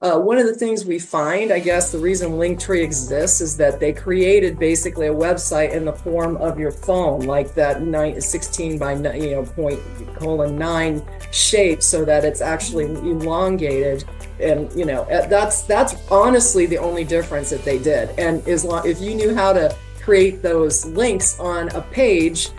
One of the things we find, I guess, the reason Linktree exists is that they created basically a website in the form of your phone, like that 16 by point colon 9 shape, so that it's actually elongated. And that's honestly the only difference that they did. And if you knew how to create those links on a page,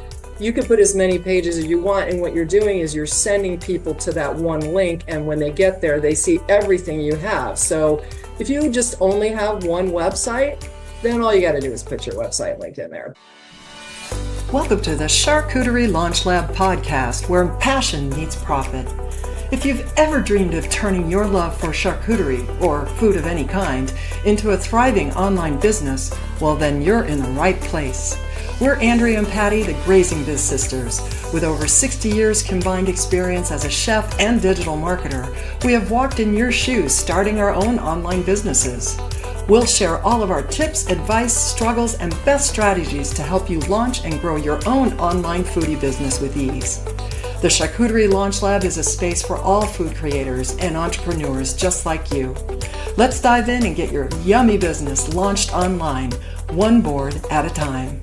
you can put as many pages as you want, and what you're doing is you're sending people to that one link, and when they get there, they see everything you have. So if you just only have one website, then all you got to do is put your website link in there. Welcome to the Charcuterie Launch Lab podcast, where passion meets profit. If you've ever dreamed of turning your love for charcuterie, or food of any kind, into a thriving online business, well then you're in the right place. We're Andrea and Patty, the Grazing Biz Sisters. With over 60 years combined experience as a chef and digital marketer, we have walked in your shoes starting our own online businesses. We'll share all of our tips, advice, struggles, and best strategies to help you launch and grow your own online foodie business with ease. The Charcuterie Launch Lab is a space for all food creators and entrepreneurs just like you. Let's dive in and get your yummy business launched online, one board at a time.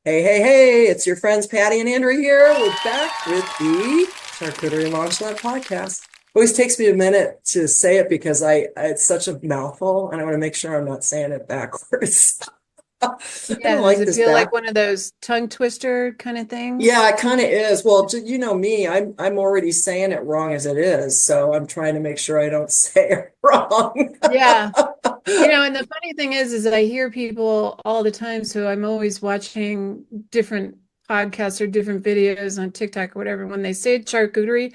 Hey, it's your friends Patty and Andrea here. We're back with the Charcuterie Launch Lab podcast. It always takes me a minute to say it because it's such a mouthful, and I want to make sure I'm not saying it backwards. Yeah, does it feel like one of those tongue twister kind of things? Yeah, it kind of is. Well, you know me, I'm already saying it wrong as it is, so I'm trying to make sure I don't say it wrong. Yeah. And the funny thing is that I hear people all the time, so I'm always watching different podcasts or different videos on TikTok or whatever. When they say charcuterie,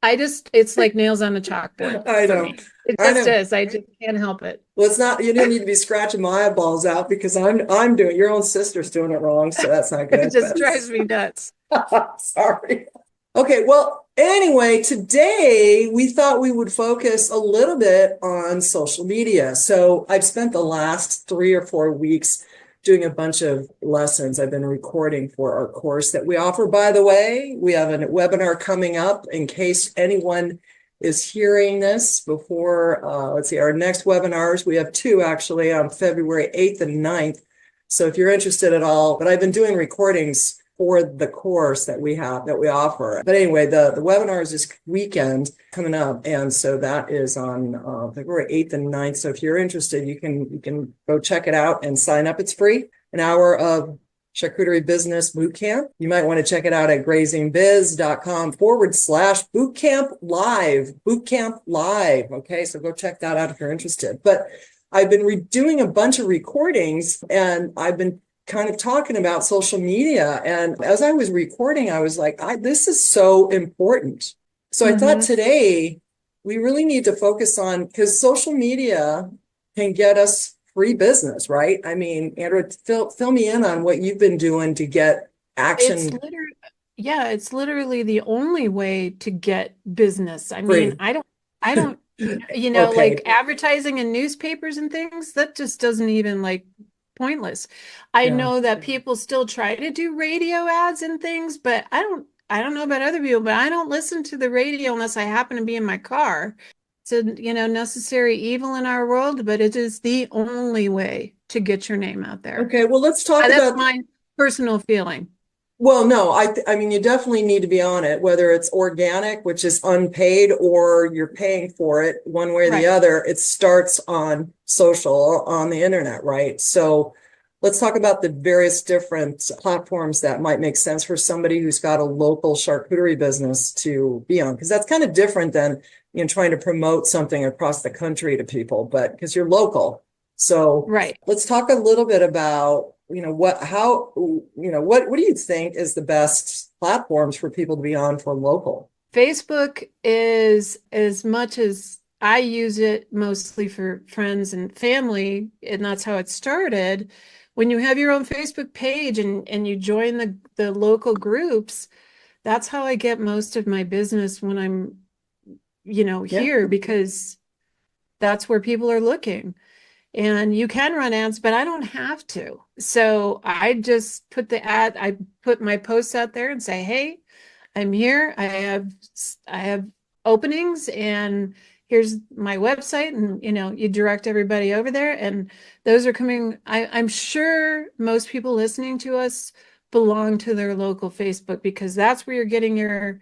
it's like nails on a chalkboard. I know. It just is. I just can't help it. Well, it's not, you don't need to be scratching my eyeballs out because I'm doing, your own sister's doing it wrong, so that's not good. It just drives me nuts. Sorry. Okay, well, anyway, today we thought we would focus a little bit on social media. So I've spent the last 3 or 4 weeks doing a bunch of lessons I've been recording for our course that we offer. By the way, we have a webinar coming up in case anyone is hearing this before, our next webinars. We have 2 actually on February 8th and 9th. So if you're interested at all, but I've been doing recordings for the course that we offer. But anyway, the webinar is this weekend coming up. And so that is on February 8th and 9th. So if you're interested, you can go check it out and sign up. It's free. An hour of Charcuterie Business Bootcamp. You might want to check it out at grazingbiz.com/bootcamp live. Okay, so go check that out if you're interested. But I've been doing a bunch of recordings, and I've been kind of talking about social media. And as I was recording, I was like, this is so important. So I thought today we really need to focus on, because social media can get us free business, right? I mean, Andrea, fill me in on what you've been doing to get action. It's literally the only way to get business. I mean, I don't, okay. Like advertising in newspapers and things, that just doesn't even pointless. I know that people still try to do radio ads and things, but I don't know about other people, but I don't listen to the radio unless I happen to be in my car. It's a, necessary evil in our world, but it is the only way to get your name out there. Okay, well, let's talk about... That's my personal feeling. Well, no, I mean, you definitely need to be on it, whether it's organic, which is unpaid, or you're paying for it one way or the other. It starts on social, on the internet, right? So let's talk about the various different platforms that might make sense for somebody who's got a local charcuterie business to be on, because that's kind of different than trying to promote something across the country to people, but because you're local. So let's talk a little bit about what do you think is the best platforms for people to be on for local? Facebook is, as much as I use it mostly for friends and family, and that's how it started. When you have your own Facebook page and you join the local groups, that's how I get most of my business when I'm, here, because that's where people are looking. And you can run ads, but I don't have to. So I just put I put my posts out there and say, hey, I'm here. I have openings, and here's my website, and you direct everybody over there, and those are coming. I'm sure most people listening to us belong to their local Facebook, because that's where you're getting your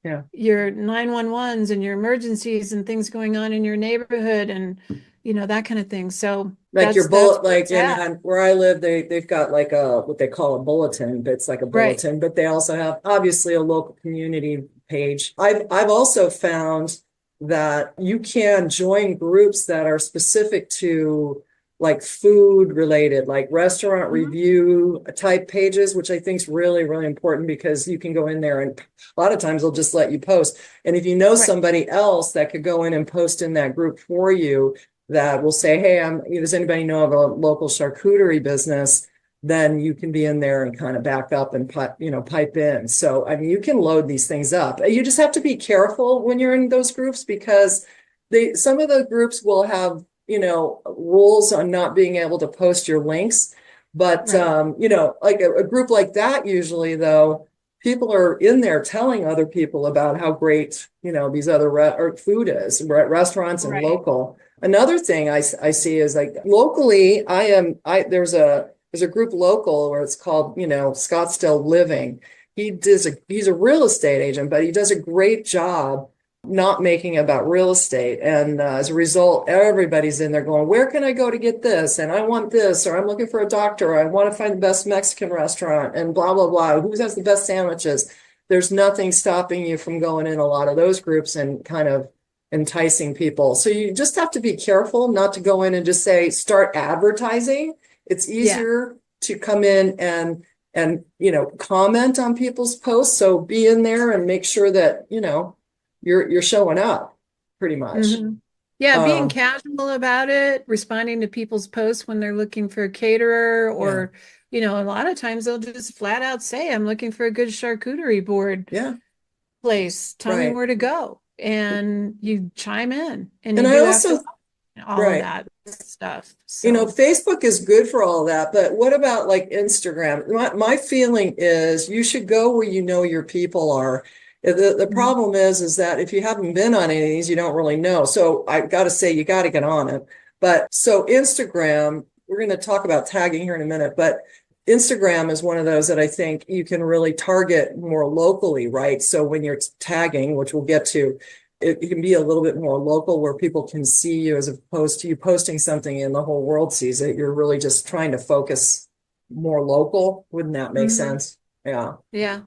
911s and your emergencies and things going on in your neighborhood, and that kind of thing. So Like your that's bullet, where like it's at. where I live, they've got like a what they call a bulletin, but it's like a Right. bulletin, but they also have obviously a local community page. I've also found that you can join groups that are specific to like food related, like restaurant Mhm. review type pages, which I think is really, really important because you can go in there and a lot of times they'll just let you post. And if you know Right. somebody else that could go in and post in that group for you, that will say, hey, does anybody know of a local charcuterie business? Then you can be in there and kind of back up and pipe in. So, I mean, you can load these things up. You just have to be careful when you're in those groups because some of the groups will have, rules on not being able to post your links. But, Right. like a group like that, usually though, people are in there telling other people about how great, these other or food is, restaurants and Right. local. Another thing I see is like locally, there's a group local where it's called, Scottsdale Living. He's a real estate agent, but he does a great job not making about real estate. And as a result, everybody's in there going, where can I go to get this? And I want this, or I'm looking for a doctor, or I want to find the best Mexican restaurant, and blah, blah, blah. Who has the best sandwiches? There's nothing stopping you from going in a lot of those groups and kind of enticing people. So you just have to be careful not to go in and just say, start advertising. It's Yeah. easier to come in and comment on people's posts. So be in there and make sure that, you're showing up pretty much. Hmm. Yeah, being Um, casual about it, responding to people's posts when they're looking for a caterer, yeah, or, a lot of times they'll just flat out say, I'm looking for a good charcuterie board yeah, place. Tell me right. where to go. And you chime in, and And you I do have to also, all of right. that stuff. So, Facebook is good for all that, but what about like Instagram? My feeling is you should go where you know your people are. The mhm. problem is that if you haven't been on any of these, you don't really know. So I got to say, you got to get on it. But so Instagram, we're going to talk about tagging here in a minute, but Instagram is one of those that I think you can really target more locally, right? So when you're tagging, which we'll get to, it can be a little bit more local where people can see you as opposed to you posting something and the whole world sees it. You're really just trying to focus more local. Wouldn't that make Mhm. sense? Yeah. Yeah.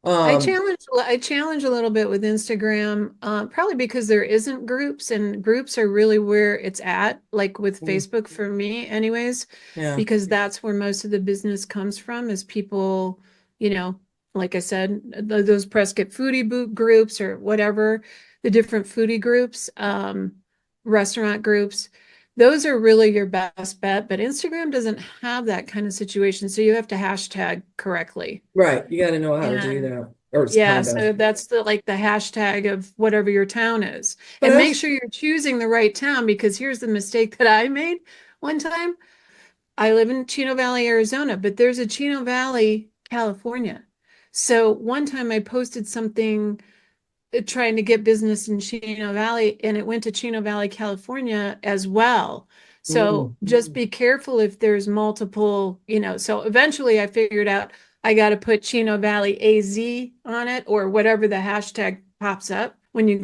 Um, I challenge a little bit with Instagram, probably because there isn't groups, and groups are really where it's at, like with Facebook for me, anyways, yeah. because that's where most of the business comes from, is people, you know, like I said, those Prescott foodie boot groups, or whatever, the different foodie groups, restaurant groups. Those are really your best bet, but Instagram doesn't have that kind of situation, so you have to hashtag correctly. Right. You got to know how to do And that. Or it's yeah, kind of. so that's the hashtag of whatever your town is. But And make I've sure you're choosing the right town, because here's the mistake that I made one time. I live in Chino Valley, Arizona, but there's a Chino Valley, California. So one time I posted something trying to get business in Chino Valley, and it went to Chino Valley, California as well. So mm, just be careful if there's multiple, So eventually I figured out I got to put Chino Valley AZ on it, or whatever the hashtag pops up when you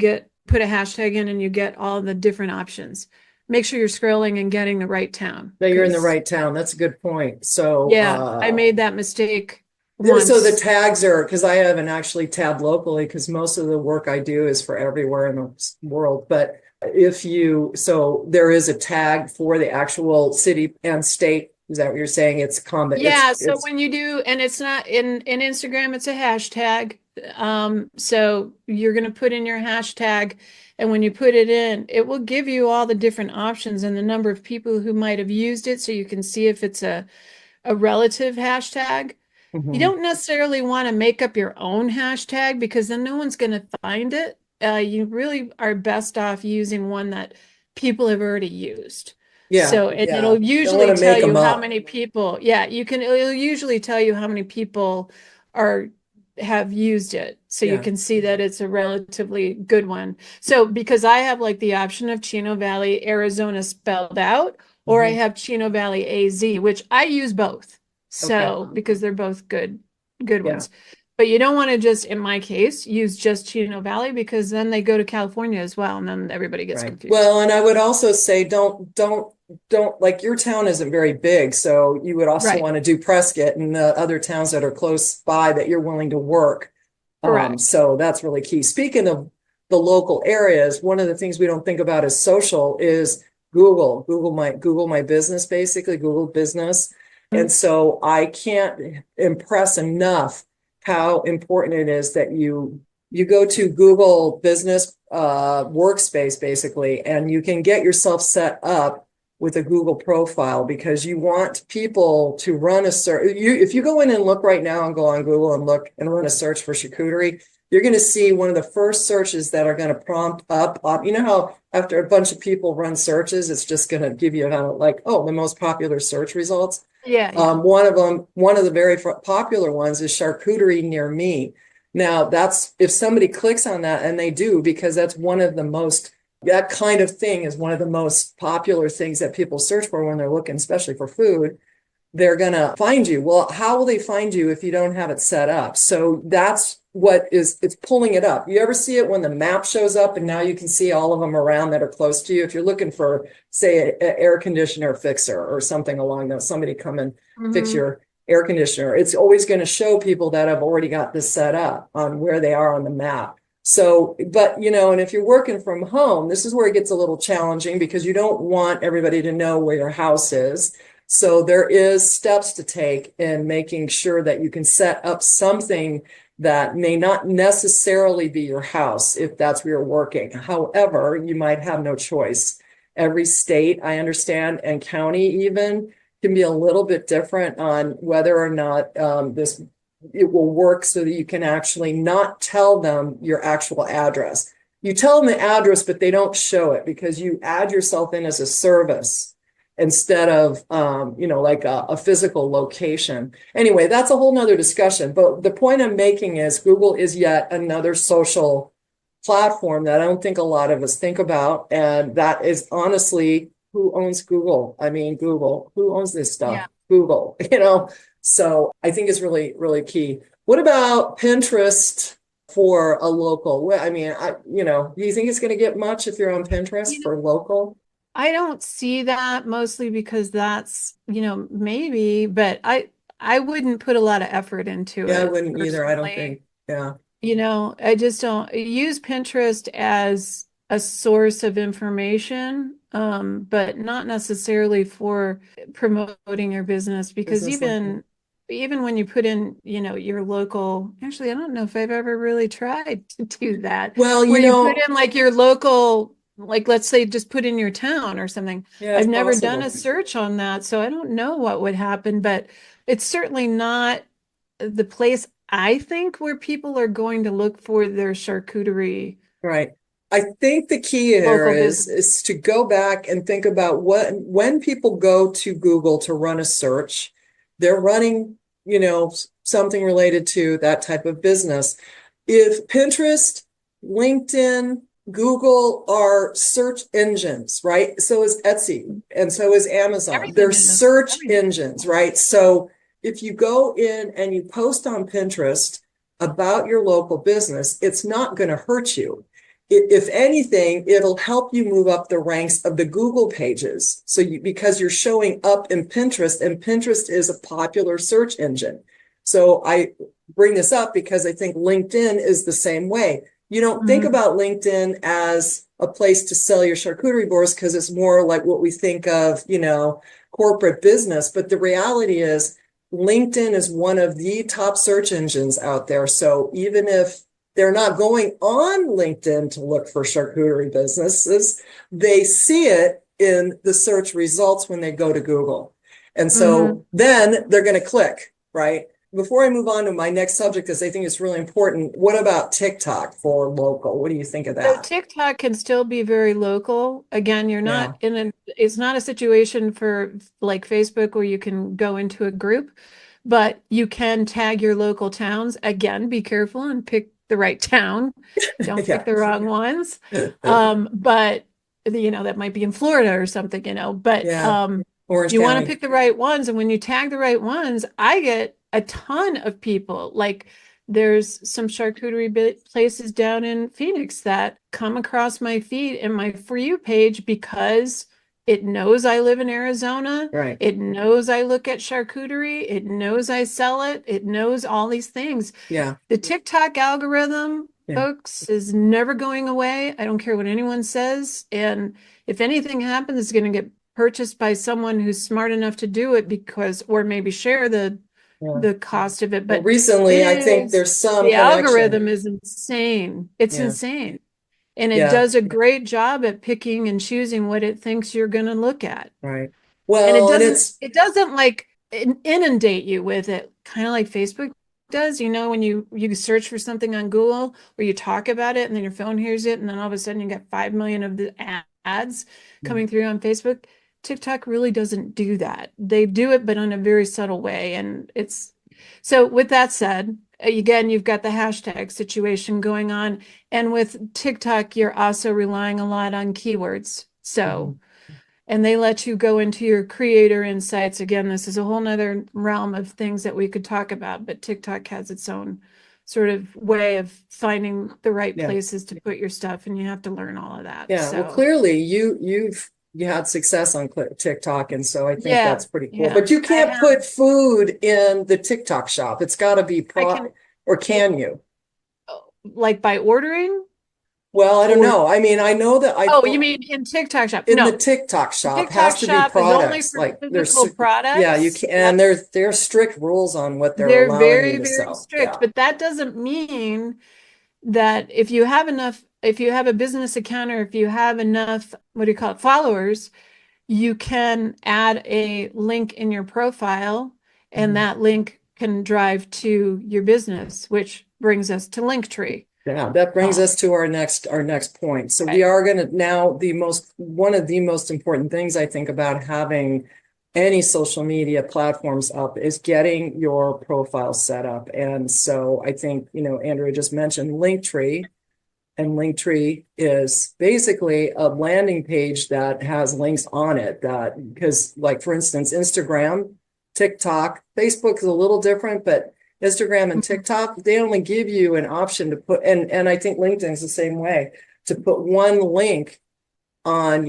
put a hashtag in and you get all the different options. Make sure you're scrolling and getting the right town, that you're in the because right town. That's a good point. So yeah, I made that mistake so the once. tags are because I haven't actually tabbed locally because most of the work I do is for everywhere in the world. But so there is a tag for the actual city and state. Is that what you're saying? It's combat. Yeah, so It's when you do, and it's not in Instagram, it's a hashtag. So you're gonna put in your hashtag, and when you put it in, it will give you all the different options and the number of people who might have used it, so you can see if it's a relative hashtag. You mhm. don't necessarily want to make up your own hashtag, because then no one's gonna find it. You really are best off using one that people have already used. Yeah, So, and yeah. it'll Don't want usually to tell make them you how up. many people, yeah, it'll usually tell you how many people are have used it. So you Yeah. can see that it's a relatively good one. So because I have like the option of Chino Valley, Arizona spelled out, or I Mhm. have Chino Valley AZ, which I use both. Okay. So because they're both good Yeah. ones. But you don't want to just, in my case, use just Chino Valley because then they go to California as well, and then everybody gets Right. confused. Well, and I would also say don't like your town isn't very big, so you would also Right. want to do Prescott and the other towns that are close by that you're willing to work. Correct. So that's really key. Speaking of the local areas, one of the things we don't think about as social is Google. Google my business, basically, Google business. And so I can't impress enough how important it is that you go to Google Business Workspace, basically, and you can get yourself set up with a Google profile because you want people to run a search. If you go in and look right now and go on Google and look and run a search for charcuterie, you're going to see one of the first searches that are going to prompt up. You know how after a bunch of people run searches, it's just going to give you kind of like, oh, the most popular search results. Yeah. One of the very popular ones is charcuterie near me. Now, that's if somebody clicks on that, and they do, because that's one of the most, that kind of thing is one of the most popular things that people search for when they're looking, especially for food. They're going to find you. Well, how will they find you if you don't have it set up? So that's what it's pulling it up. You ever see it when the map shows up and now you can see all of them around that are close to you? If you're looking for, say, an air conditioner fixer or something along those, somebody come and fix your air conditioner, it's always going to show people that have already got this set up on where they are on the map. So, but and if you're working from home, this is where it gets a little challenging because you don't want everybody to know where your house is. So there is steps to take in making sure that you can set up something that may not necessarily be your house if that's where you're working. However, you might have no choice. Every state, I understand, and county even can be a little bit different on whether or not it will work so that you can actually not tell them your actual address. You tell them the address, but they don't show it because you add yourself in as a service instead of like a physical location. Anyway, that's a whole nother discussion. But the point I'm making is Google is yet another social platform that I don't think a lot of us think about. And that is honestly, who owns Google? I mean, Google, who owns this stuff? Yeah. Google, So I think it's really, really key. What about Pinterest for a local? I mean, do you think it's going to get much if you're on Pinterest for local? I don't see that mostly because that's, maybe, but I wouldn't put a lot of effort into Yeah, I it wouldn't either. I don't personally. think. Yeah. I just don't use Pinterest as a source of information, but not necessarily for promoting your business because Business like even when you put in, your local, actually, I don't know if I've ever really tried to do that, well, where you put in like your local, like let's say just put in your town or something. yeah, it's I've never done possible. a search on that, so I don't know what would happen, but it's certainly not the place I think where people are going to look for their charcuterie Right. I think the key here local is business. to go back and think about when people go to Google to run a search, they're running, something related to that type of business. If Pinterest, LinkedIn, Google are search engines, right? So is Etsy and so is Amazon. They're Everything is. search Everything. engines, right? So if you go in and you post on Pinterest about your local business, it's not going to hurt you. If anything, it'll help you move up the ranks of the Google pages. So because you're showing up in Pinterest, and Pinterest is a popular search engine. So I bring this up because I think LinkedIn is the same way. You don't think about LinkedIn as a place to sell your charcuterie boards because it's more like what we think of, corporate business. But the reality is LinkedIn is one of the top search engines out there. So even if they're not going on LinkedIn to look for charcuterie businesses, they see it in the search results when they go to Google. And so then they're going to click, right? Before I move on to my next subject, because I think it's really important, what about TikTok for local? What do you think of So that? TikTok can still be very local. Again, you're Yeah. not it's not a situation for like Facebook where you can go into a group, but you can tag your local towns. Again, be careful and pick the right town. Don't pick the wrong ones. But that might be in Florida or something, but Orange you want to County. pick the right ones. And when you tag the right ones, I get a ton of people. Like there's some charcuterie places down in Phoenix that come across my feed and my For You page because it knows I live in Arizona. Right. It knows I look at charcuterie. It knows I sell it. It knows all these things. Yeah. The TikTok algorithm, folks, is never going away. I don't care what anyone says. And if anything happens, it's going to get purchased by someone who's smart enough to do it or maybe share the cost of it. But recently, I think there's some the connection. algorithm is insane. It's insane. And it does a great job at picking and choosing what it thinks you're going to look at. Right. Well, and it doesn't like inundate you with it, kind of like Facebook does. When you search for something on Google or you talk about it and then your phone hears it and then all of a sudden you get 5 million of the ads coming through on Facebook. TikTok really doesn't do that. They do it, but in a very subtle way. And so with that said, again, you've got the hashtag situation going on. And with TikTok, you're also relying a lot on keywords. So, and they let you go into your creator insights. Again, this is a whole nother realm of things that we could talk about, but TikTok has its own sort of way of finding the right places to put your stuff, and you have to learn all of that. Yeah. Well, clearly you had success on TikTok, and so I think that's pretty cool. But you can't put food in the TikTok shop. It's got to be or can you? Like by ordering? Well, I don't know. I mean, I know that you mean in TikTok shop? In the TikTok shop has to be products. Like there's products. Yeah, you can, and there's strict rules on what they're allowing very, you to very sell. strict. But that doesn't mean that if you have a business account or if you have enough, followers, you can add a link in your profile, and that link can drive to your business, which brings us to Linktree. Yeah, that brings us to our next point. So we are going to now one of the most important things I think about having any social media platforms up is getting your profile set up. And so I think, Andrea just mentioned Linktree, and Linktree is basically a landing page that has links on it because like, for instance, Instagram, TikTok, Facebook is a little different, but Instagram and TikTok, they only give you an option to put, and I think LinkedIn's the same way, to put one link on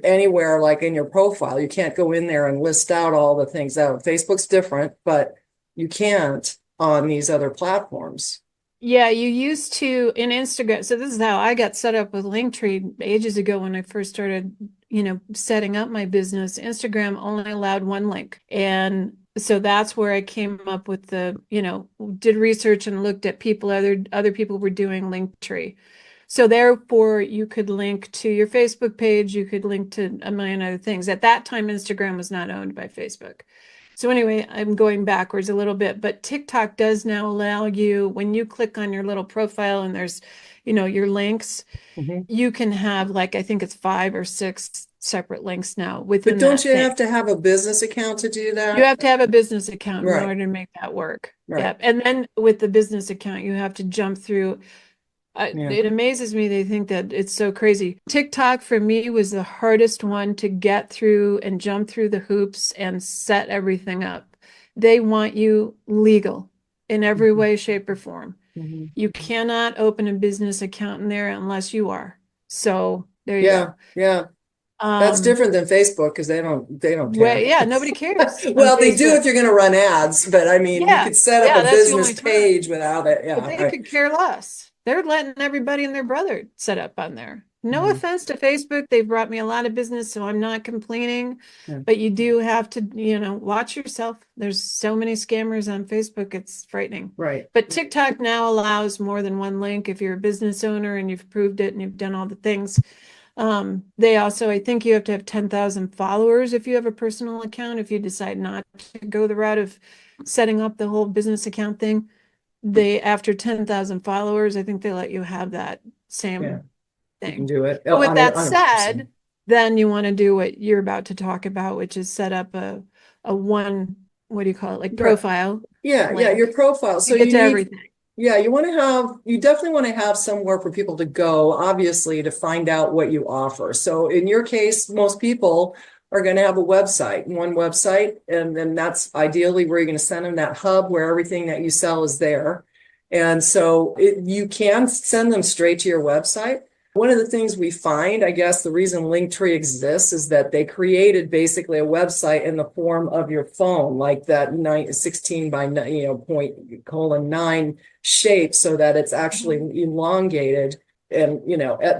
anywhere like in your profile. You can't go in there and list out all the things out. Facebook's different, but you can't on these other platforms. Yeah, you used to in Instagram. So this is how I got set up with Linktree ages ago when I first started, setting up my business. Instagram only allowed one link. And so that's where I came up with did research and looked at other people were doing Linktree. So therefore you could link to your Facebook page, you could link to a million other things. At that time, Instagram was not owned by Facebook. So anyway, I'm going backwards a little bit, but TikTok does now allow you, when you click on your little profile and there's, your links, you can have I think it's 5 or 6 separate links now within. But don't you have to have a business account to do that? You have to have a business account in order to make that work. Right. Yep. And then with the business account, you have to jump through. It amazes me. They think that it's so crazy. TikTok for me was the hardest one to get through and jump through the hoops and set everything up. They want you legal in every way, shape, or form. You cannot open a business account in there unless you are. So there you go. Yeah. That's different than Facebook because they don't care. Nobody cares. Well, they do if you're going to run ads, but I mean, you could set up a business page without it. Yeah, but they could care less. They're letting everybody and their brother set up on there. No offense to Facebook. They've brought me a lot of business, so I'm not complaining. But you do have to, watch yourself. There's so many scammers on Facebook. It's frightening. Right. But TikTok now allows more than one link if you're a business owner and you've proved it and you've done all the things. They also, I think you have to have 10,000 followers if you have a personal account. If you decide not to go the route of setting up the whole business account thing, after 10,000 followers, I think they let you have that same thing. You can do it. But with that said, then you want to do what you're about to talk about, which is set up a one what do you call it? Like Right. profile Yeah, yeah, link. your profile. So You get you to need, everything. yeah, you definitely want to have somewhere for people to go, obviously, to find out what you offer. So in your case, most people are going to have a website, one website, and then that's ideally where you're going to send them that hub where everything that you sell is there. And so you can send them straight to your website. One of the things we find, I guess the reason Linktree exists is that they created basically a website in the form of your phone, like that 16 by point colon 9 shape, so that it's actually elongated. And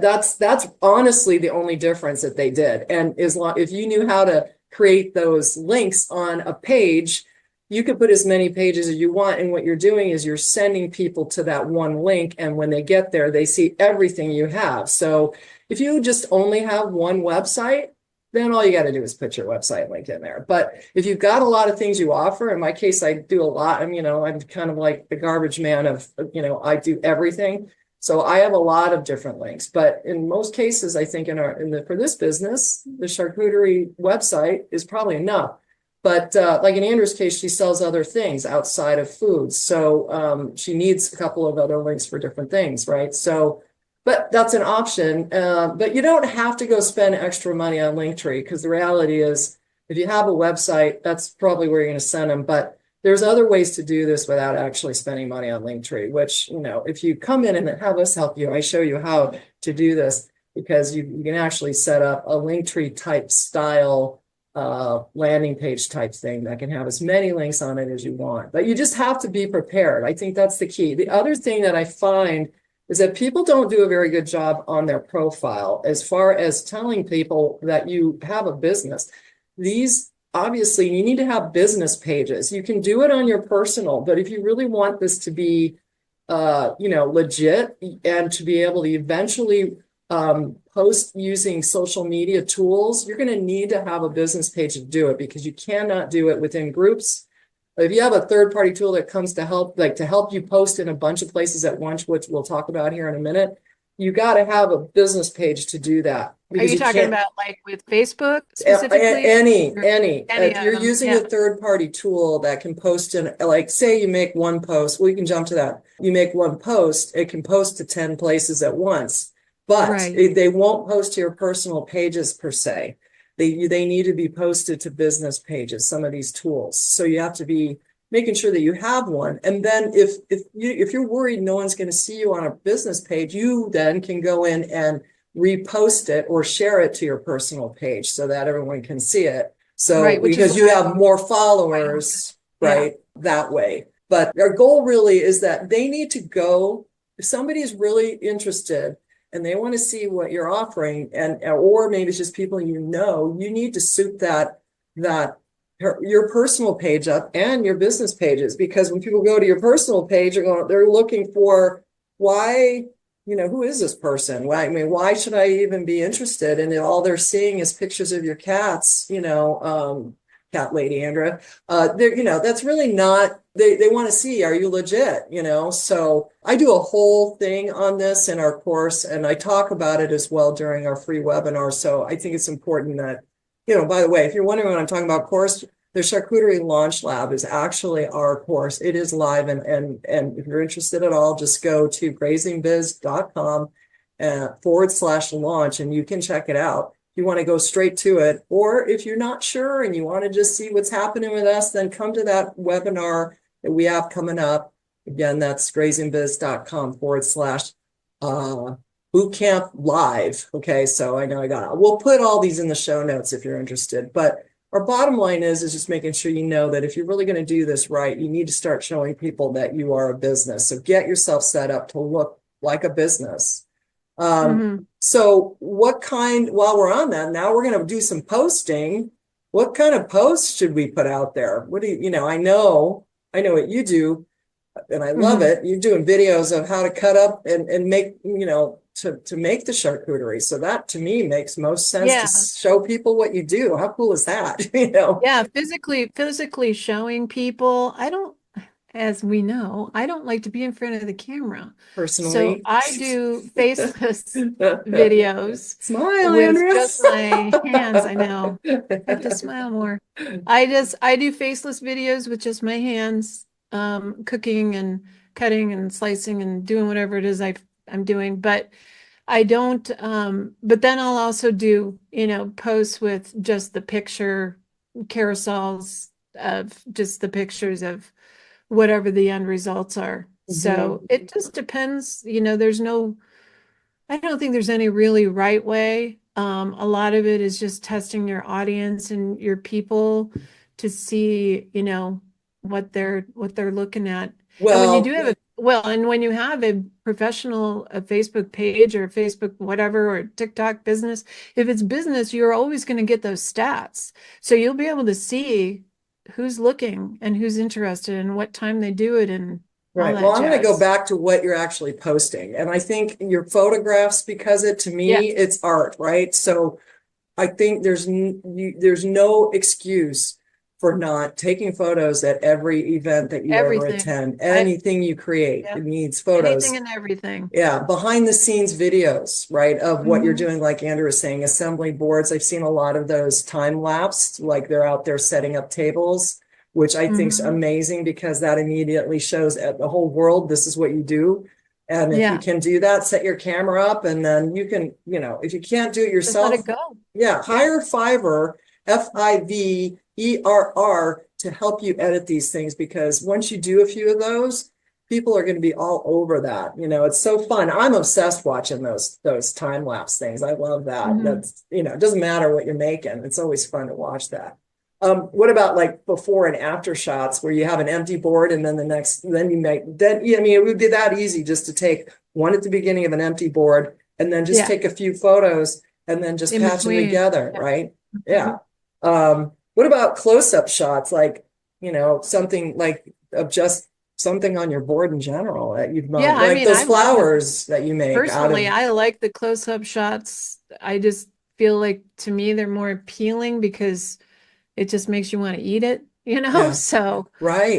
that's honestly the only difference that they did. And if you knew how to create those links on a page, you could put as many pages as you want. And what you're doing is you're sending people to that one link. And when they get there, they see everything you have. So if you just only have one website, then all you got to do is put your website link in there. But if you've got a lot of things you offer, in my case, I do a lot. I'm kind of like the garbage man of, I do everything. So I have a lot of different links, but in most cases, I think for this business, the charcuterie website is probably enough. But like in Andrew's case, she sells other things outside of foods. So she needs a couple of other links for different things, right? So, but that's an option. But you don't have to go spend extra money on Linktree, because the reality is if you have a website, that's probably where you're going to send them. But there's other ways to do this without actually spending money on Linktree, which, if you come in and have us help you, I show you how to do this, because you can actually set up a Linktree type style landing page type thing that can have as many links on it as you want. But you just have to be prepared. I think that's the key. The other thing that I find is that people don't do a very good job on their profile as far as telling people that you have a business. Obviously, you need to have business pages. You can do it on your personal, but if you really want this to be, legit, and to be able to eventually post using social media tools, you're going to need to have a business page to do it, because you cannot do it within groups. If you have a third-party tool that comes to help you post in a bunch of places at once, which we'll talk about here in a minute, you got to have a business page to do that. Are you talking about like with Facebook specifically? Any. Any If you're of them, using a third-party tool that can post in, like, say you make one post, we can jump to that. You make one post, it can post to 10 places at once, but Right. they won't post to your personal pages per se. They need to be posted to business pages, some of these tools. So you have to be making sure that you have one. And then if you're worried no one's going to see you on a business page, you then can go in and repost it or share it to your personal page so that everyone can see it. So Right, which is because you what have more followers, right, that way. But our goal really is that they need to go, if somebody's really interested and they want to see what you're offering, or maybe it's just people you need to suit that your personal page up and your business pages, because when people go to your personal page, they're looking for why, who is this person? Why should I even be interested? And all they're seeing is pictures of your cats, cat lady Andrea. That's really not, they want to see, are you legit? So I do a whole thing on this in our course, and I talk about it as well during our free webinar. So I think it's important that, by the way, if you're wondering what I'm talking about, course, the Charcuterie Launch Lab is actually our course. It is live, and if you're interested at all, just go to grazingbiz.com /launch, and you can check it out. If you want to go straight to it, or if you're not sure and you want to just see what's happening with us, then come to that webinar that we have coming up. Again, that's grazingbiz.com /bootcamp live. Okay, so I know we'll put all these in the show notes if you're interested. But our bottom line is just making sure you know that if you're really going to do this right, you need to start showing people that you are a business. So get yourself set up to look like a business. So while we're on that, now we're going to do some posting. What kind of posts should we put out there? What do I know what you do, and I love it. You're doing videos of how to cut up and make, to make the charcuterie. So that to me makes most sense to show people what you do. How cool is that? Yeah, physically showing people. as we know, I don't like to be in front of the camera. So Personally. I do faceless videos Smile, with Andrea. just my hands. I know. I have to smile more. I do faceless videos with just my hands, cooking and cutting and slicing and doing whatever it is I'm doing. But I don't, but then I'll also do, posts with just the picture carousels of just the pictures of whatever the end results are. So Mhm. it just depends, I don't think there's any really right way. A lot of it is just testing your audience and your people to see, what they're looking at. And when you do Well, have and when you have a professional, a Facebook page or Facebook whatever or TikTok business, if it's business, you're always going to get those stats. So you'll be able to see who's looking and who's interested and what time they do it and all right. Well, that I'm going to go jazz. back to what you're actually posting. And I think your photographs, because to Yeah, me, it's art, right? So I think there's no excuse for not taking photos at every event that you ever everything. attend. I Anything you create, Yeah, it needs anything photos. and everything. Yeah, behind the scenes videos, right, of what you're Hmm. doing, like Andrew was saying, assembly boards. I've seen a lot of those time lapsed, like they're out there setting up tables, which I think's Hmm. amazing because that immediately shows at the whole world this is what you do. And if you Yeah, can do that, set your camera up, and then you can, if you can't do it just let yourself, it go. yeah, Yeah. hire Fiverr, Fiverr, to help you edit these things because once you do a few of those, people are going to be all over that. It's so fun. I'm obsessed watching those time lapse things. I love that. Hmm. That's, it doesn't matter what you're making. It's always fun to watch that. What about like before and after shots where you have an empty board and then then you make, it would be that easy just to take one at the beginning of an empty board and then just Yeah, take a few photos and then just in patch them between. together, Yeah. right? Mhm. Yeah. What about close-up shots? Like, something like of just something on your board in general that you've Yeah, done, I like mean, those I love it. flowers that you make out Personally, of, I like the close-up shots. I just feel like to me they're more appealing because it just makes you want to eat it, yeah, So right.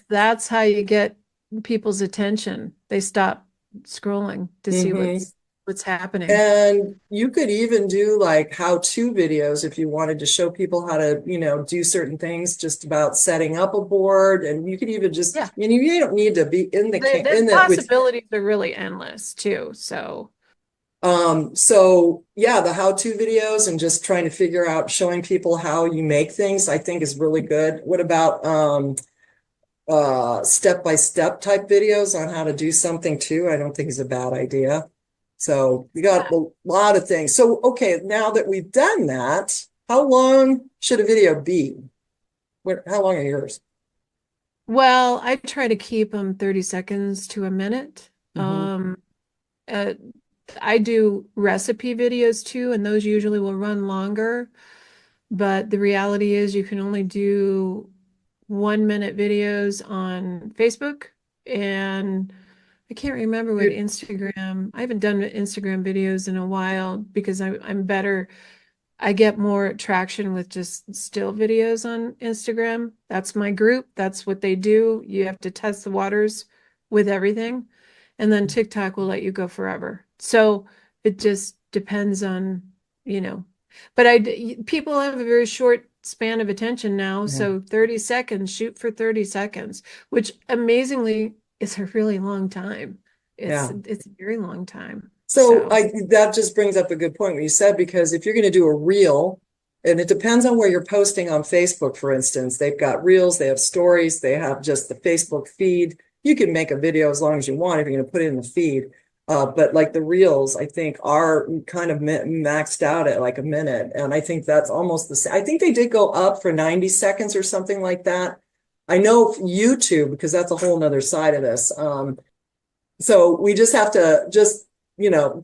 that's how you get people's attention. They stop scrolling to see Hmm. what's happening. And you could even do like how-to videos if you wanted to show people how to, do certain things just about setting up a board. And you could even Yeah. you don't need to be in The in the with possibilities are really endless too. So so yeah, the how-to videos and just trying to figure out showing people how you make things, I think is really good. What about step-by-step type videos on how to do something too? I don't think is a bad idea. So we got yeah. a lot of things. So okay, now that we've done that, how long should a video be? How long are yours? Well, I try to keep them 30 seconds to a minute. Hmm. Uh, I do recipe videos too, and those usually will run longer. But the reality is you can only do 1 minute videos on Facebook. And I can't remember what Instagram, I haven't done Instagram videos in a while because I'm better. I get more traction with just still videos on Instagram. That's my group. That's what they do. You have to test the waters with everything. And then TikTok will let you go forever. So it just depends on, you know. But people have a very short span of attention now. Yeah. So 30 seconds, shoot for 30 seconds, which amazingly is a really long time. It's Yeah. it's a very long time. So So that just brings up a good point what you said, because if you're going to do a reel, and it depends on where you're posting on Facebook, for instance, they've got reels, they have stories, they have just the Facebook feed. You can make a video as long as you want if you're going to put it in the feed. But like the reels, I think are kind of maxed out at like a minute. And I think that's almost the same. I think they did go up for 90 seconds or something like that. I know YouTube, because that's a whole nother side of this. So we just have to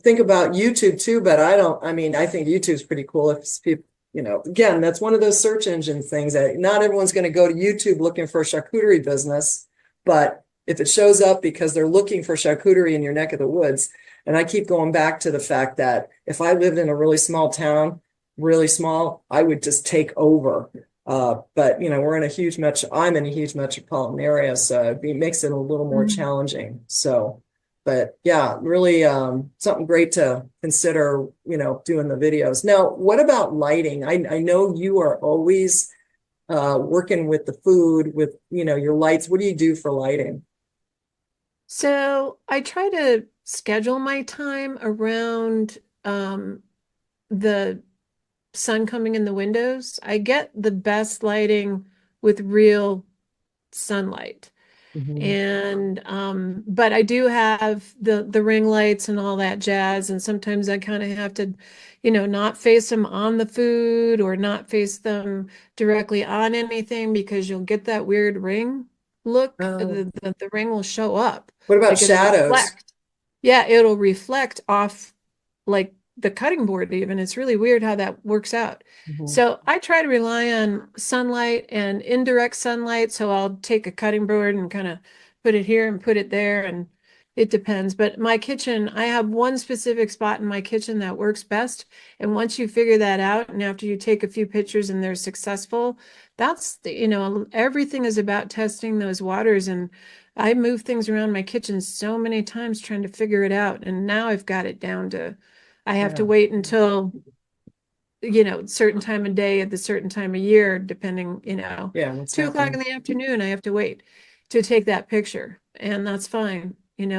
think about YouTube too, but I think YouTube's pretty cool if people, again, that's one of those search engine things that not everyone's going to go to YouTube looking for a charcuterie business, but if it shows up because they're looking for charcuterie in your neck of the woods, and I keep going back to the fact that if I lived in a really small town, really small, I would just take over But we're in a huge I'm in a huge metropolitan area, so it makes it a little more challenging. So, but yeah, really something great to consider, doing the videos. Now, what about lighting? I know you are always working with the food, with, your lights. What do you do for lighting? So I try to schedule my time around the sun coming in the windows. I get the best lighting with real sunlight. Mhm. And but I do have the ring lights and all that jazz, and sometimes I kind of have to, not face them on the food or not face them directly on anything because you'll get that weird ring look. The ring will show up, What about like it'll shadows? reflect. Yeah, it'll reflect off like the cutting board even. It's really weird how that works out. Mhm. So I try to rely on sunlight and indirect sunlight. So I'll take a cutting board and kind of put it here and put it there, and it depends. But my kitchen, I have one specific spot in my kitchen that works best. And once you figure that out, and after you take a few pictures and they're successful, everything is about testing those waters. And I move things around my kitchen so many times trying to figure it out. And now I've got it down to I have to Yeah. wait until, certain time of day at the certain time of year, depending, Yeah, what's 2 o'clock in happening? the afternoon, I have to wait to take that picture. And that's fine,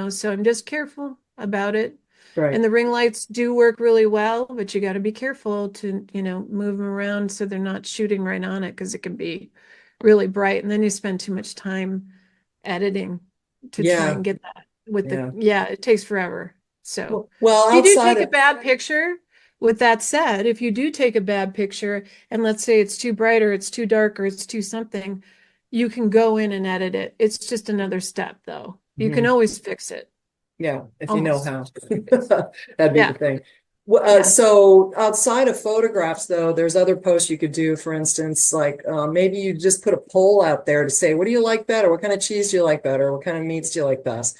so I'm just careful about it. Right. And the ring lights do work really well, but you got to be careful to, move them around so they're not shooting right on it because it can be really bright. And then you spend too much time editing to try Yeah. and get that with Yeah. yeah, it takes forever. So Well, if you do outside take a of, bad picture, with that said, if you do take a bad picture and let's say it's too bright or it's too dark or it's too something, you can go in and edit it. It's just another step though. You can Mhm. always fix it. Yeah, if you know Almost. how. Fix it. That'd be the Yeah. thing. Yeah. So outside of photographs, though, there's other posts you could do. For instance, like maybe you just put a poll out there to say, what do you like better? What kind of cheese do you like better? What kind of meats do you like best?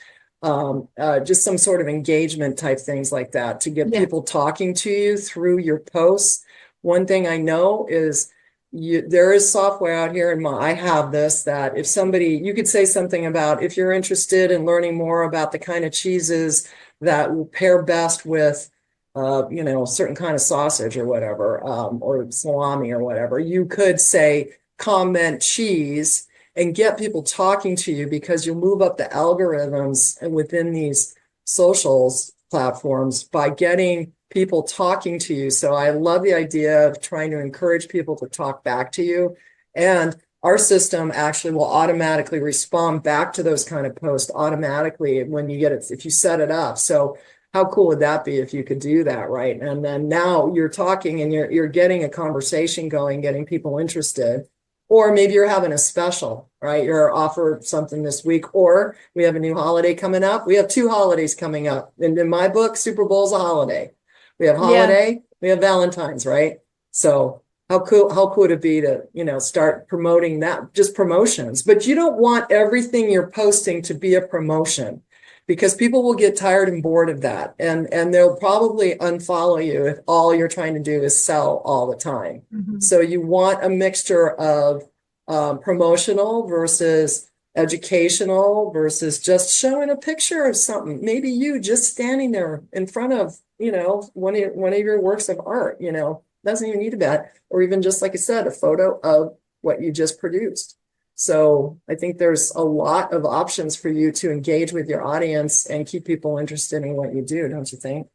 Just some sort of engagement type things like that to get Yeah. people talking to you through your posts. One thing I know is there is software out here, and I have this, that if you could say something about if you're interested in learning more about the kind of cheeses that will pair best with certain kind of sausage or whatever, or salami or whatever, you could say comment cheese and get people talking to you, because you'll move up the algorithms and within these socials platforms by getting people talking to you. So I love the idea of trying to encourage people to talk back to you. And our system actually will automatically respond back to those kind of posts automatically when you get it, if you set it up. So how cool would that be if you could do that, right? And then now you're talking and you're getting a conversation going, getting people interested. Or maybe you're having a special, right? You're offered something this week, or we have a new holiday coming up. We have two holidays coming up. And in my book, Super Bowl's a holiday. We have Yeah. holiday, we have Valentine's, right? So how cool would it be to, start promoting that, just promotions, but you don't want everything you're posting to be a promotion, because people will get tired and bored of that. And they'll probably unfollow you if all you're trying to do is sell all the time. Mhm. So you want a mixture of promotional versus educational versus just showing a picture of something. Maybe you just standing there in front of, one of your works of art, doesn't even need a bat, or even just like I said, a photo of what you just produced. So I think there's a lot of options for you to engage with your audience and keep people interested in what you do, don't you think?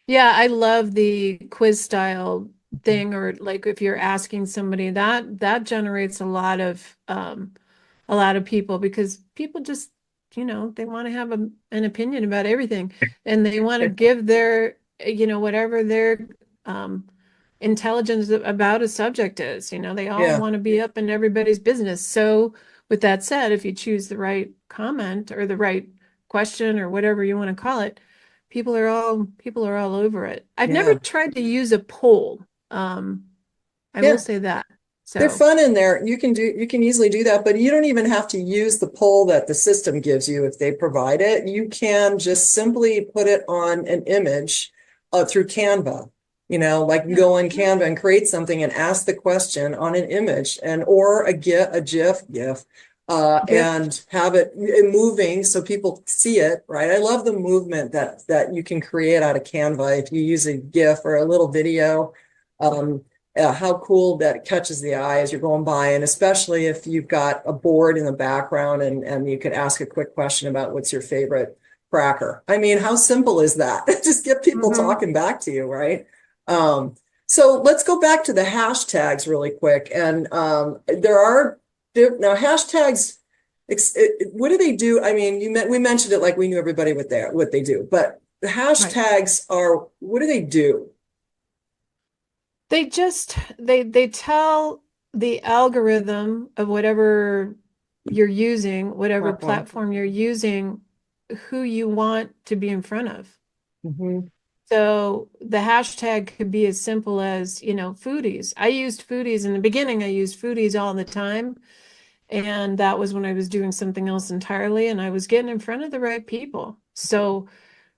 Yeah, I love the quiz style thing, or like if you're asking somebody that generates a lot of people because people just, they want to have an opinion about everything and they want to give their, whatever their intelligence about a subject is, they all Yeah, want to be up in everybody's business. So with that said, if you choose the right comment or the right question or whatever you want to call it, people are all over it. I've never yeah, tried to use a poll. Um, I will yeah. say that. They're So fun in there. You can easily do that, but you don't even have to use the poll that the system gives you if they provide it. You can just simply put it on an image through Canva. Like you go on Canva and create something and ask the question on an image or a GIF, and have it moving so people see it, right? I love the movement that you can create out of Canva if you use a GIF or a little video. How cool that catches the eye as you're going by, and especially if you've got a board in the background and you could ask a quick question about what's your favorite cracker. I mean, how simple is that? Just get people talking back to you, right? So let's go back to the hashtags really quick. And there are now hashtags. What do they do? I mean, we mentioned it like we knew everybody what they do, but the hashtags are, what do they do? They tell the algorithm of whatever you're using, whatever platform you're using, who you want to be in front of. So the hashtag could be as simple as, foodies. I used foodies in the beginning. I used foodies all the time. And that was when I was doing something else entirely, and I was getting in front of the right people. So,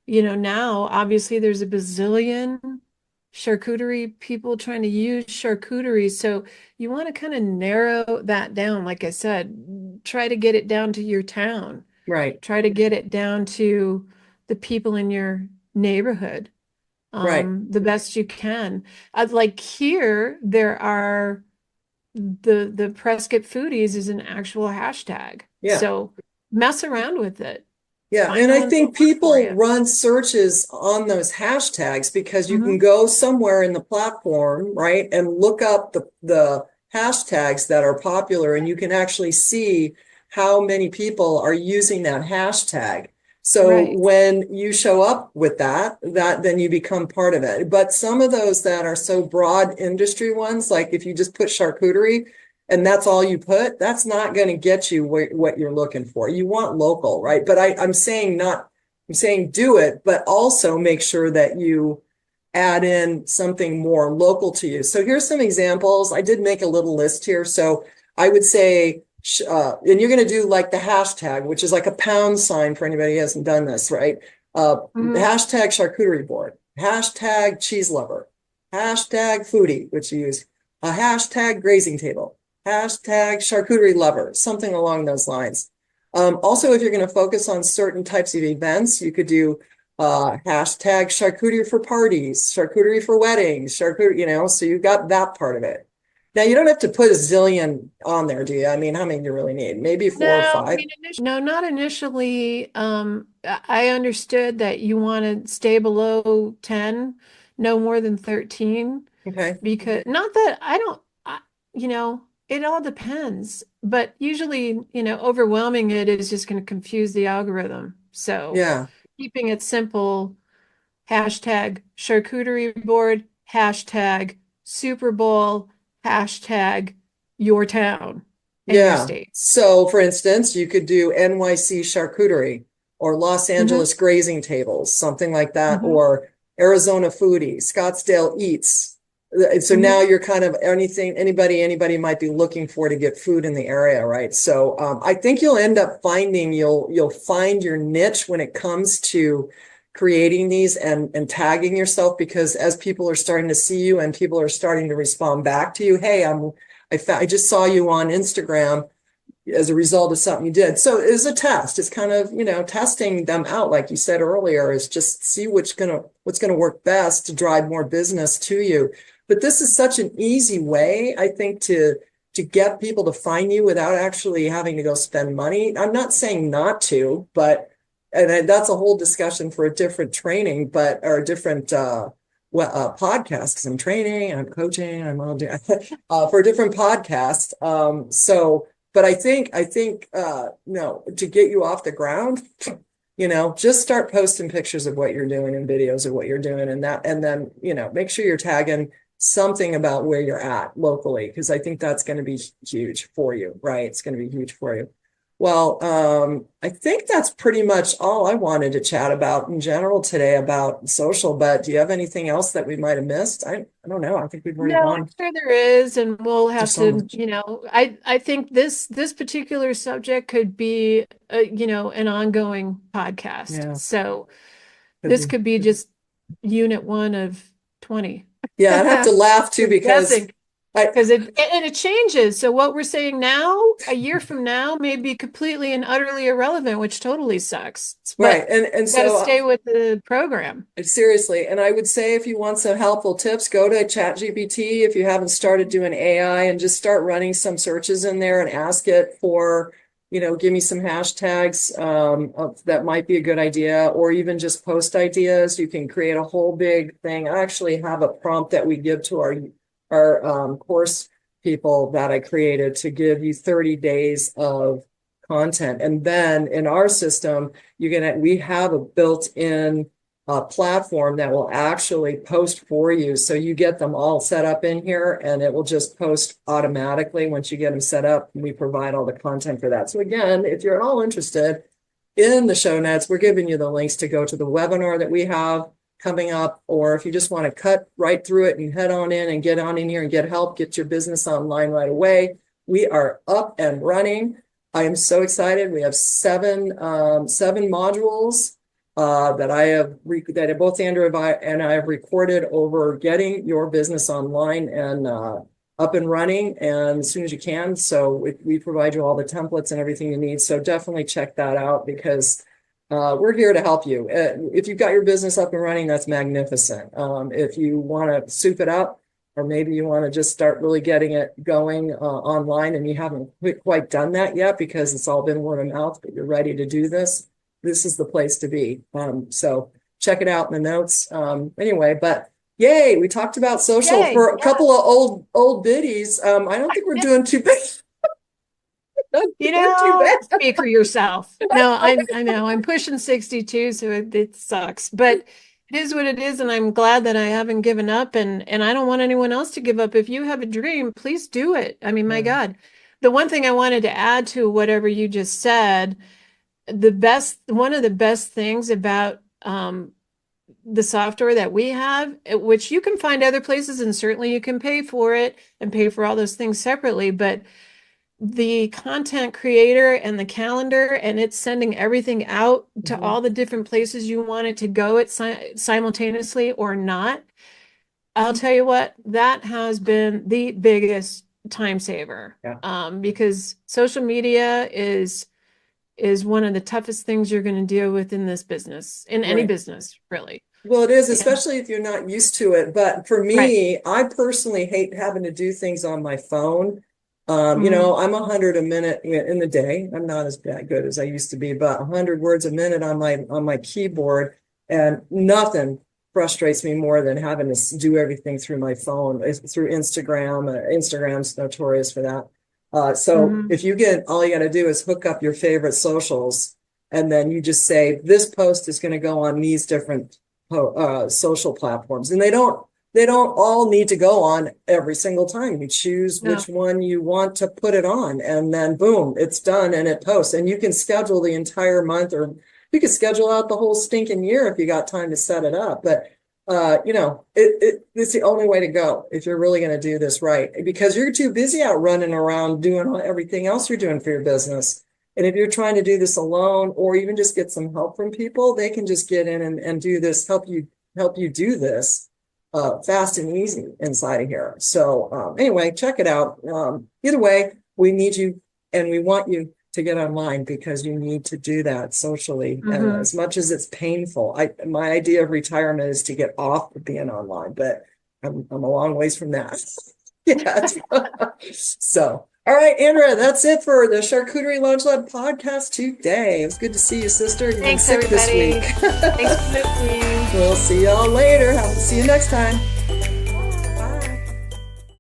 now obviously there's a bazillion charcuterie people trying to use charcuterie. So you want to kind of narrow that down. Like I said, try to get it down to your town. Right. Try to get it down to the people in your neighborhood. The best you can. Like here, there are the Prescott Foodies is an actual hashtag. Yeah. So mess around with it. Yeah, and I think people run searches on those hashtags because you can go somewhere in the platform, right, and look up the hashtags that are popular, and you can actually see how many people are using that hashtag. So when you show up with that then you become part of it. But some of those that are so broad industry ones, like if you just put charcuterie and that's all you put, that's not going to get you what you're looking for. You want local, right? But I'm saying do it, but also make sure that you add in something more local to you. So here's some examples. I did make a little list here. So I would say, and you're going to do like the hashtag, which is like a pound sign for anybody who hasn't done this, right? Hashtag charcuterie board, hashtag cheese lover, hashtag foodie, which you use, a hashtag grazing table, hashtag charcuterie lover, something along those lines. Also, if you're going to focus on certain types of events, you could do hashtag charcuterie for parties, charcuterie for weddings, charcuterie, so you've got that part of it. Now, you don't have to put a zillion on there, do you? I mean, how many do you really need? Maybe 4 or 5? No, not initially. I understood that you want to stay below 10, no more than 13. Okay. Because not that it all depends, but usually, overwhelming it is just going to confuse the algorithm. So keeping it simple, hashtag charcuterie board, hashtag Super Bowl, hashtag your town and your state. So for instance, you could do NYC charcuterie or Los Angeles grazing tables, something like that, or Arizona foodie, Scottsdale eats. So now you're kind of anybody might be looking for to get food in the area, right? So I think you'll end up finding you'll find your niche when it comes to creating these and tagging yourself, because as people are starting to see you and people are starting to respond back to you, hey, I just saw you on Instagram as a result of something you did. So it's a test. It's kind of, testing them out, like you said earlier, is just see what's gonna work best to drive more business to you. But this is such an easy way, I think, to get people to find you without actually having to go spend money. I'm not saying not to, but and that's a whole discussion for a different training, or a different podcast, because I'm training, I'm coaching, I'm all doing for a different podcast. But I think no, to get you off the ground, just start posting pictures of what you're doing and videos of what you're doing, and then make sure you're tagging something about where you're at locally, because I think that's going to be huge for you, right? It's going to be huge for you. Well, I think that's pretty much all I wanted to chat about in general today about social, but do you have anything else that we might have missed? I don't know. I think we've already gone. I'm sure there is, and we'll have to, I think this particular subject could be, an ongoing podcast. So this could be just unit 1 of 20. Yeah, I'd have to laugh too because because it changes. So what we're saying now, a year from now, may be completely and utterly irrelevant, which totally sucks. right. But And you got to so stay with the program. seriously, and I would say if you want some helpful tips, go to ChatGPT if you haven't started doing AI and just start running some searches in there and ask it for, give me some hashtags that might be a good idea, or even just post ideas. You can create a whole big thing. I actually have a prompt that we give to our course people that I created to give you 30 days of content. And then in our system, we have a built-in platform that will actually post for you. So you get them all set up in here and it will just post automatically once you get them set up. We provide all the content for that. So again, if you're at all interested in the show notes, we're giving you the links to go to the webinar that we have coming up, or if you just want to cut right through it and head on in and get on in here and get help, get your business online right away. We are up and running. I am so excited. We have seven modules that both Andrew and I have recorded over getting your business online and up and running, and as soon as you can. So we provide you all the templates and everything you need. So definitely check that out because we're here to help you. If you've got your business up and running, that's magnificent. If you want to soup it up, or maybe you want to just start really getting it going online and you haven't quite done that yet because it's all been word of mouth, but you're ready to do this, this is the place to be. So check it out in the notes. Anyway, but yay, we talked about social for a couple of old biddies. I don't think we're doing too bad. Speak for yourself. No, I know I'm pushing 62, so it sucks, but it is what it is, and I'm glad that I haven't given up, and I don't want anyone else to give up. If you have a dream, please do it. I mean, my God. The one thing I wanted to add to whatever you just said, one of the best things about the software that we have, which you can find other places, and certainly you can pay for it and pay for all those things separately, but the content creator and the calendar, and it's sending everything out to all the different places you want it to go simultaneously or not. I'll tell you what, that has been the biggest time saver. Because social media is one of the toughest things you're going to deal with in this business, in any business, really. Well, it is, especially if you're not used to it. But for me, I personally hate having to do things on my phone. I'm 100 a minute in the day. I'm not as good as I used to be, but 100 words a minute on my keyboard, and nothing frustrates me more than having to do everything through my phone, through Instagram. Instagram's notorious for that. So if all you got to do is hook up your favorite socials, and then you just say, this post is going to go on these different social platforms, and they don't all need to go on every single time. You choose which one you want to put it on, and then boom, it's done and it posts. And you can schedule the entire month, or you can schedule out the whole stinking year if you got time to set it up. But it's the only way to go if you're really going to do this right, because you're too busy out running around doing everything else you're doing for your business. And if you're trying to do this alone, or even just get some help from people, they can just get in and do this, help you do this fast and easy inside of here. So anyway, check it out. Either way, we need you and we want you to get online, because you need to do that socially. And as much as it's painful, my idea of retirement is to get off of being online, but I'm a long ways from that. So, all right, Andrea, that's it for the Charcuterie Launch Lab podcast today. It was good to see you, sister. You've been sick this week. Thanks for listening. We'll see y'all later. See you next time.